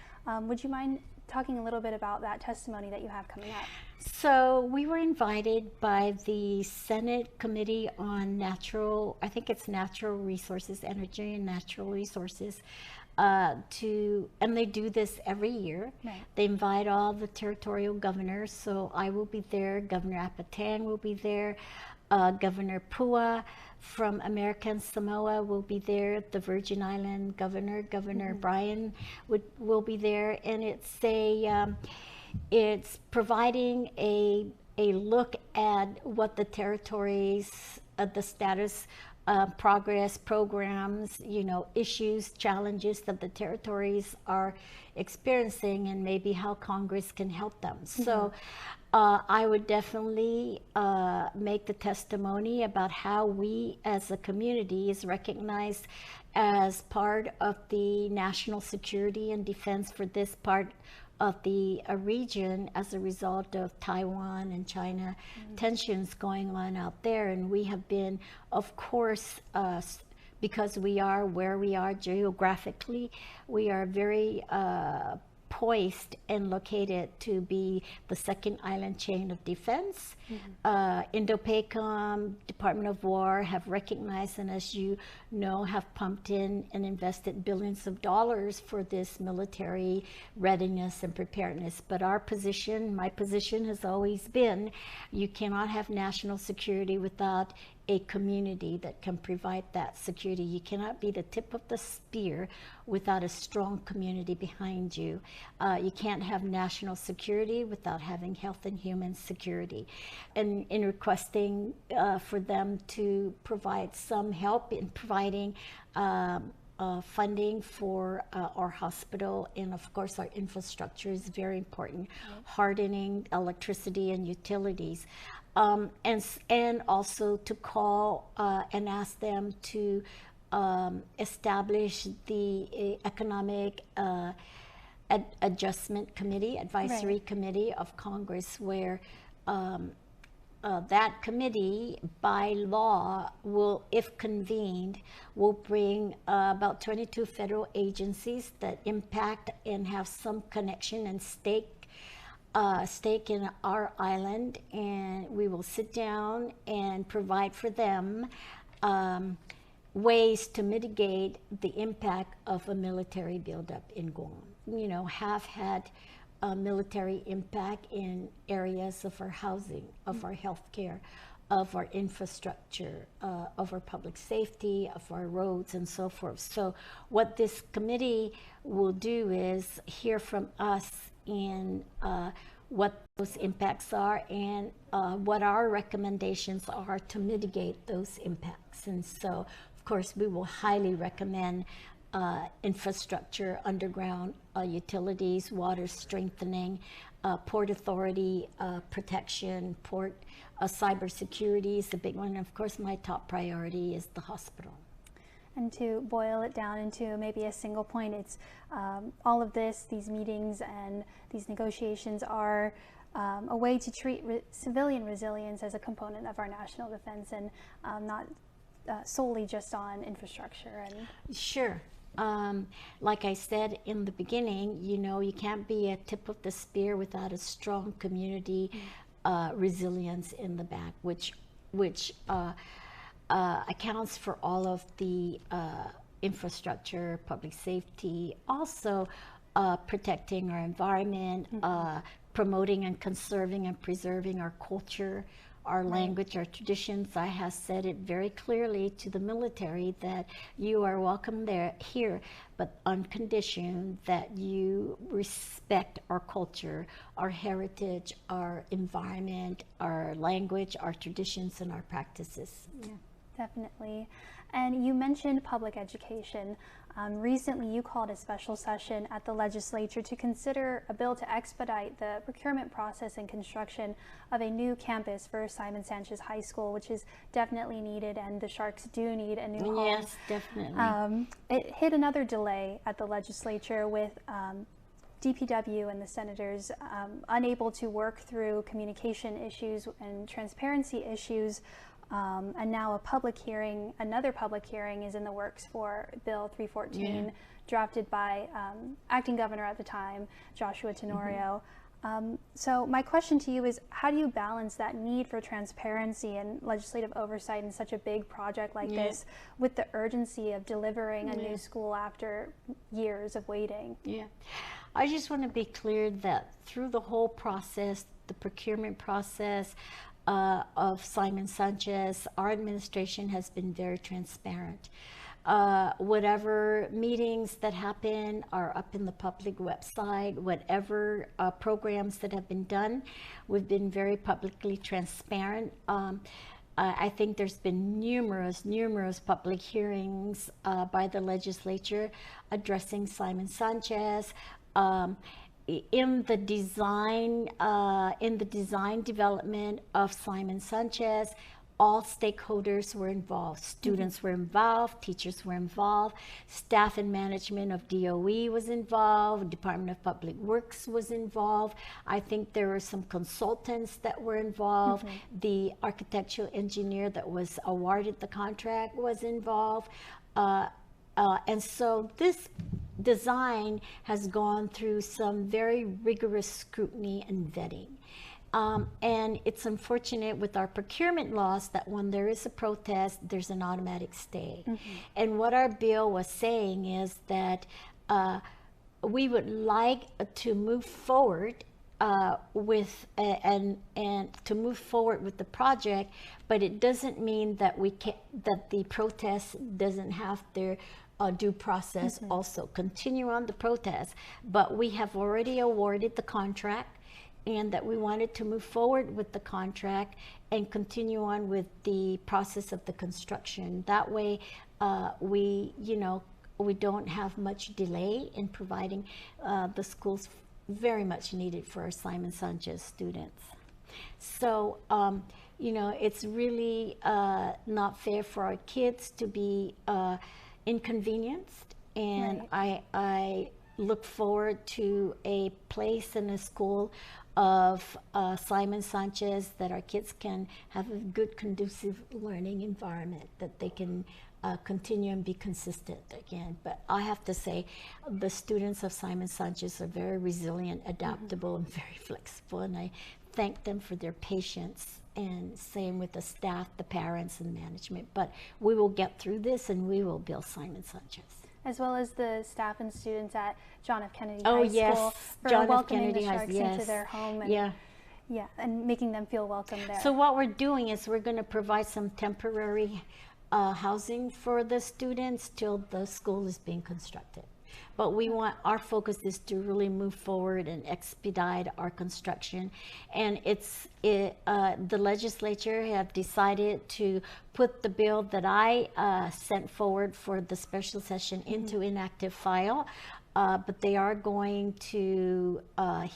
S12: Would you mind talking a little bit about that testimony that you have coming up?
S13: So we were invited by the Senate Committee on Natural Resources, Energy and Natural Resources, and they do this every year.
S12: Right.
S13: They invite all the territorial governors, so I will be there, Governor Apatang will be there, Governor Pua from American Samoa will be there, the Virgin Island Governor, Governor Brian will be there, and it's providing a look at what the territories, the status, progress, programs, issues, challenges that the territories are experiencing, and maybe how Congress can help them. So I would definitely make the testimony about how we as a community is recognized as part of the national security and defense for this part of the region as a result of Taiwan and China tensions going on out there. And we have been, of course, because we are where we are geographically, we are very poised and located to be the second island chain of defense. Indo-PACOM, Department of War have recognized, and as you know, have pumped in and invested billions of dollars for this military readiness and preparedness. But our position, my position has always been, you cannot have national security without a community that can provide that security. You cannot be the tip of the spear without a strong community behind you. You can't have national security without having health and human security. And in requesting for them to provide some help in providing funding for our hospital, and of course our infrastructure is very important, hardening electricity and utilities. And also to call and ask them to establish the Economic Adjustment Committee, Advisory Committee of Congress, where that committee by law will, if convened, will bring about 22 federal agencies that impact and have some connection and stake in our island, and we will sit down and provide for them ways to mitigate the impact of a military buildup in Guam. Have had a military impact in areas of our housing, of our healthcare, of our infrastructure, of our public safety, of our roads, and so forth. So what this committee will do is hear from us in what those impacts are and what our recommendations are to mitigate those impacts. And so, of course, we will highly recommend infrastructure, underground utilities, water strengthening, port authority protection, port cybersecurity is a big one. And of course, my top priority is the hospital.
S12: And to boil it down into maybe a single point, it's all of this, these meetings and these negotiations are a way to treat civilian resilience as a component of our national defense, and not solely just on infrastructure. And
S13: sure. Like I said in the beginning, you can't be a tip of the spear without a strong community resilience in the back, which accounts for all of the infrastructure, public safety, also protecting our environment, promoting and conserving and preserving our culture, our language, our traditions. I have said it very clearly to the military that you are welcome here, but on condition that you respect our culture, our heritage, our environment, our language, our traditions, and our practices.
S12: Yeah, definitely. And you mentioned public education. Recently, you called a special session at the legislature to consider a bill to expedite the procurement process and construction of a new campus for Simon Sanchez High School, which is definitely needed, and the Sharks do need a new home.
S13: Yes, definitely.
S12: It hit another delay at the legislature with DPW and the senators unable to work through communication issues and transparency issues. And now another public hearing is in the works for Bill 314, drafted by acting governor at the time, Joshua Tenorio. So my question to you is, how do you balance that need for transparency and legislative oversight in such a big project like this with the urgency of delivering a new school after years of waiting?
S13: Yeah, I just want to be clear that through the whole process, the procurement process of Simon Sanchez, our administration has been very transparent. Whatever meetings that happen are up in the public website, whatever programs that have been done, we've been very publicly transparent. I think there's been numerous public hearings by the legislature addressing Simon Sanchez. In the design development of Simon Sanchez, all stakeholders were involved. Students were involved, teachers were involved, staff and management of DOE was involved, Department of Public Works was involved. I think there were some consultants that were involved. The architectural engineer that was awarded the contract was involved. And so this design has gone through some very rigorous scrutiny and vetting. And it's unfortunate with our procurement laws that when there is a protest, there's an automatic stay. And what our bill was saying is that we would like to move forward with to move forward with the project, but it doesn't mean that that the protest doesn't have their due process also continue on the protest. But we have already awarded the contract, and that we wanted to move forward with the contract and continue on with the process of the construction. That way, we don't have much delay in providing the schools very much needed for our Simon Sanchez students. So, it's really not fair for our kids to be inconvenienced, and I look forward to a place in a school of Simon Sanchez that our kids can have a good, conducive learning environment, that they can continue and be consistent again. But I have to say, the students of Simon Sanchez are very resilient, adaptable, and very flexible, and I thank them for their patience, and same with the staff, the parents, and management. But we will get through this, and we will build Simon Sanchez.
S12: As well as the staff and students at John F. Kennedy High School for
S13: John
S12: welcoming
S13: F. Kennedy
S12: the Sharks into their home and, and making them feel welcome there.
S13: So what we're doing is we're going to provide some temporary housing for the students till the school is being constructed. But we want, our focus is to really move forward and expedite our construction. And the legislature have decided to put the bill that I sent forward for the special session into inactive file. But they are going to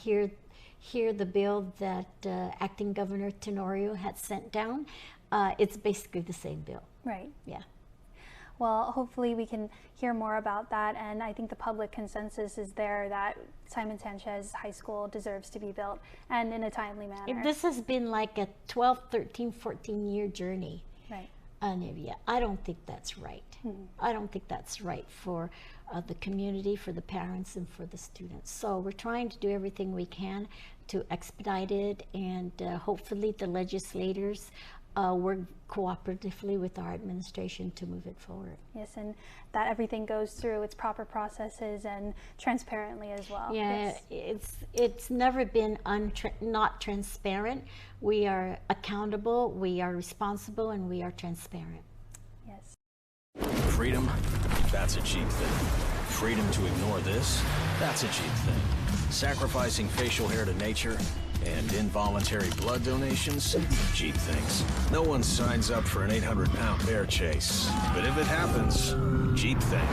S13: hear the bill that Acting Governor Tenorio had sent down. It's basically the same bill.
S12: Right.
S13: Yeah.
S12: Well, hopefully we can hear more about that, and I think the public consensus is there that Simon Sanchez High School deserves to be built, and in a timely manner.
S13: This has been like a 12, 13, 14-year journey.
S12: Right.
S13: Olivia, I don't think that's right. I don't think that's right for the community, for the parents, and for the students. So we're trying to do everything we can to expedite it, and hopefully the legislators work cooperatively with our administration to move it forward.
S12: Yes, and that everything goes through its proper processes and transparently as well.
S13: Yeah,
S12: yes.
S13: It's never been not transparent. We are accountable, we are responsible, and we are transparent.
S12: Yes.
S8: Freedom, that's a cheap thing. Freedom to ignore this, that's a cheap thing. Sacrificing facial hair to nature and involuntary blood donations, cheap things. No one signs up for an 800-pound bear chase. But if it happens, cheap thing.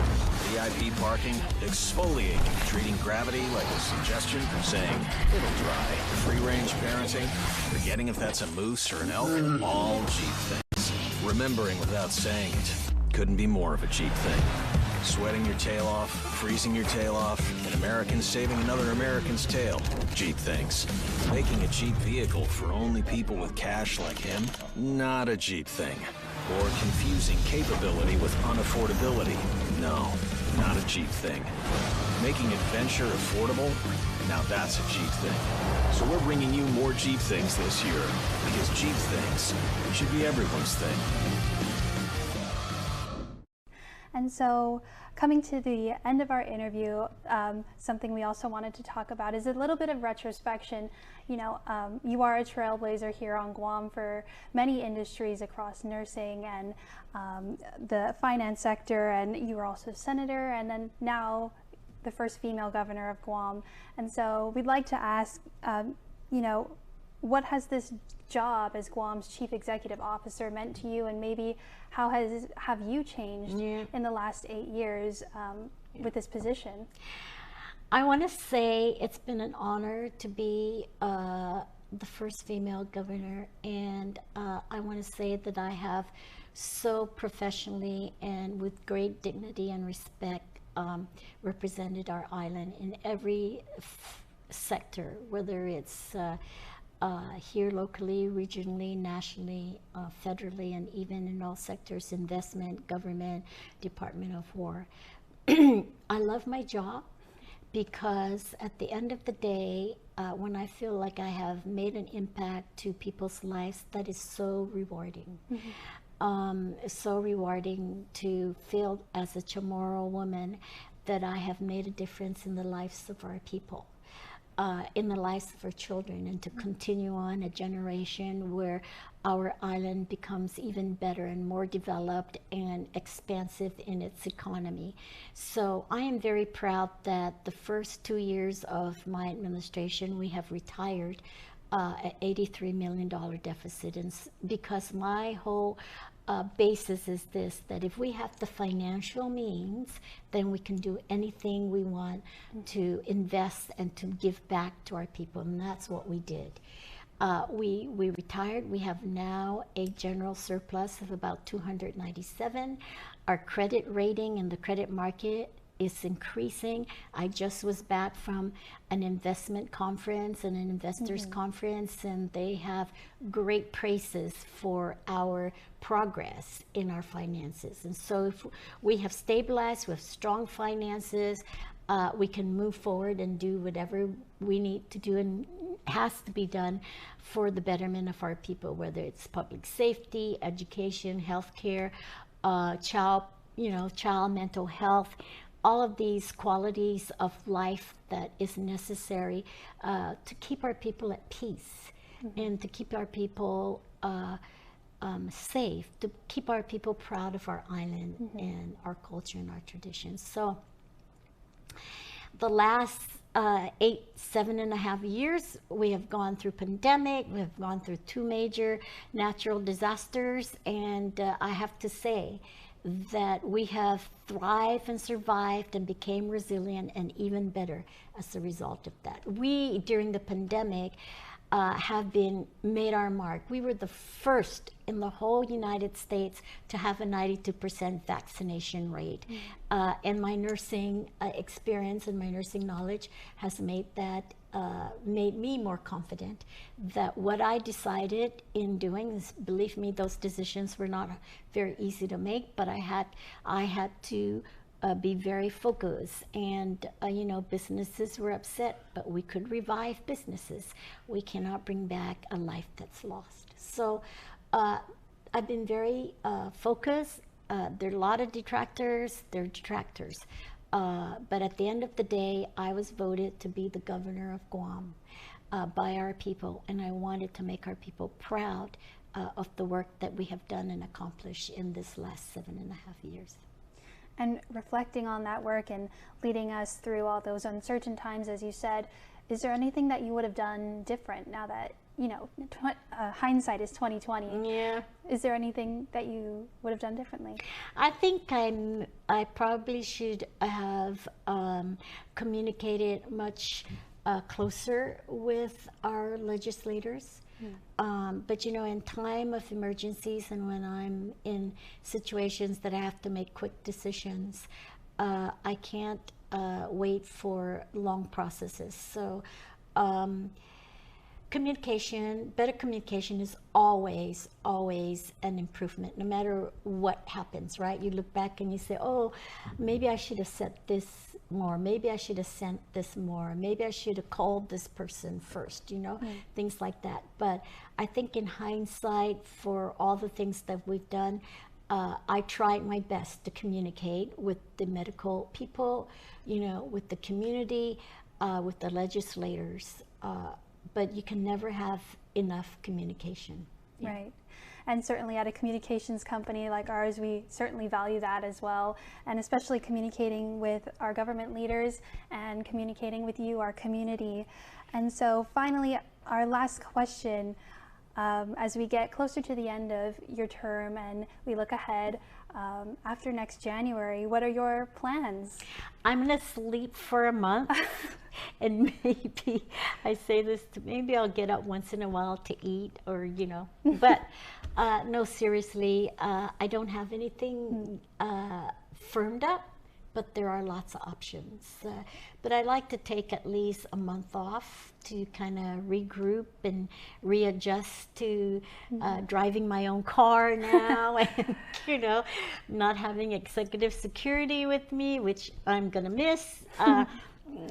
S8: VIP parking, exfoliating, treating gravity like a suggestion, saying it'll dry. Free-range parenting, forgetting if that's a moose or an elk, all cheap things. Remembering without saying it, couldn't be more of a cheap thing. Sweating your tail off, freezing your tail off, an American saving another American's tail. Cheap things. Making a cheap vehicle for only people with cash like him? Not a cheap thing. Or confusing capability with unaffordability? No, not a Jeep thing. Making adventure affordable? Now that's a Jeep thing. So we're bringing you more Jeep things this year, because Jeep things should be everyone's thing.
S12: And so, coming to the end of our interview, something we also wanted to talk about is a little bit of retrospection. You know, you are a trailblazer here on Guam for many industries across nursing and the finance sector, and you were also senator, and then now the first female governor of Guam. And so, we'd like to ask, you know, what has this job as Guam's Chief Executive Officer meant to you, and maybe how have you changed in the last 8 years with this position?
S13: I want to say it's been an honor to be the first female governor, and I want to say that I have so professionally and with great dignity and respect represented our island in every sector, whether it's here locally, regionally, nationally, federally, and even in all sectors, investment, government, Department of War. I love my job because at the end of the day, when I feel like I have made an impact to people's lives, that is so rewarding. So rewarding to feel as a Chamorro woman that I have made a difference in the lives of our people. In the lives of our children, and to continue on a generation where our island becomes even better and more developed and expansive in its economy. So I am very proud that the first 2 years of my administration, we have retired an $83 million deficit, and because my whole basis is this, that if we have the financial means, then we can do anything we want to invest and to give back to our people, and that's what we did. We retired. We have now a general surplus of about 297. Our credit rating in the credit market is increasing. I just was back from an investment conference and an investors conference, and they have great praises for our progress in our finances. And so if we have stabilized with strong finances, we can move forward and do whatever we need to do and has to be done for the betterment of our people, whether it's public safety, education, healthcare, child mental health, all of these qualities of life that is necessary to keep our people at peace and to keep our people safe, to keep our people proud of our island and our culture and our traditions. So the last 7.5 years, we have gone through pandemic, we have gone through 2 major natural disasters, and I have to say that we have thrived and survived and became resilient and even better as a result of that. We, during the pandemic, have made our mark. We were the first in the whole United States to have a 92% vaccination rate. And my nursing experience and my nursing knowledge has made me more confident that what I decided in doing is, believe me, those decisions were not very easy to make, but I had to be very focused, and businesses were upset, but we could revive businesses. We cannot bring back a life that's lost. So I've been very focused. There are a lot of detractors, they're detractors. But at the end of the day, I was voted to be the governor of Guam by our people, and I wanted to make our people proud of the work that we have done and accomplished in this last 7.5 years.
S12: And reflecting on that work and leading us through all those uncertain times, as you said, is there anything that you would have done different now that, hindsight is 20/20?
S13: Yeah.
S12: Is there anything that you would have done differently?
S13: I think I probably should have communicated much closer with our legislators. But in time of emergencies and when I'm in situations that I have to make quick decisions, I can't wait for long processes. So Communication, better communication is always an improvement, no matter what happens, right? You look back and you say, oh, maybe I should have said this more, maybe I should have sent this more, maybe I should have called this person first, you know, things like that. But I think in hindsight, for all the things that we've done, I tried my best to communicate with the medical people, you know, with the community, with the legislators. But you can never have enough communication.
S12: Right. And certainly at a communications company like ours, we certainly value that as well. And especially communicating with our government leaders and communicating with you, our community. And so finally, our last question, as we get closer to the end of your term and we look ahead, after next January, what are your plans?
S13: I'm gonna sleep for a month and maybe, I say this, maybe I'll get up once in a while to eat or, you know, but no, seriously, I don't have anything firmed up, but there are lots of options. But I like to take at least a month off to kind of regroup and readjust to driving my own car now and, you know, not having executive security with me, which I'm gonna miss.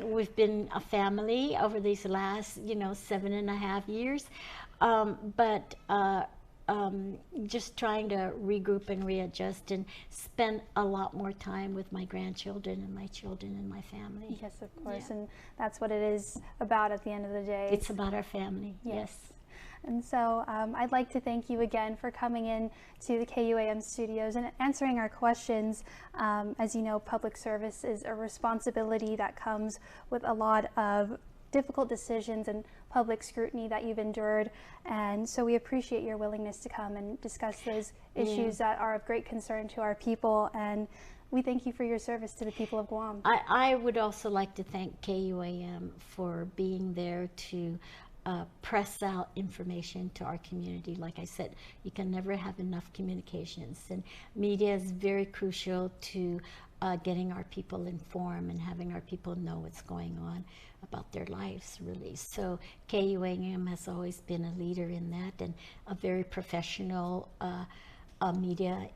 S13: We've been a family over these last, you know, 7.5 years, but just trying to regroup and readjust and spend a lot more time with my grandchildren and my children and my family.
S12: Yes, of course, and that's what it is about at the end of the day.
S13: It's about our family, yes.
S12: And so I'd like to thank you again for coming in to the KUAM studios and answering our questions. As you know, public service is a responsibility that comes with a lot of difficult decisions and public scrutiny that you've endured, and so we appreciate your willingness to come and discuss those issues that are of great concern to our people, and we thank you for your service to the people of Guam.
S13: I would also like to thank KUAM for being there to press out information to our community. Like I said, you can never have enough communications, and media is very crucial to getting our people informed and having our people know what's going on about their lives, really. So KUAM has always been a leader in that, and a very professional media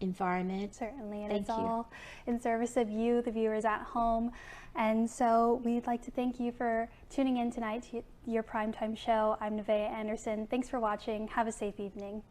S13: environment.
S12: Certainly, and it's all in service of you, the viewers at home. And so we'd like to thank you for tuning in tonight to your primetime show. I'm Nevaeh Anderson. Thanks for watching. Have a safe evening.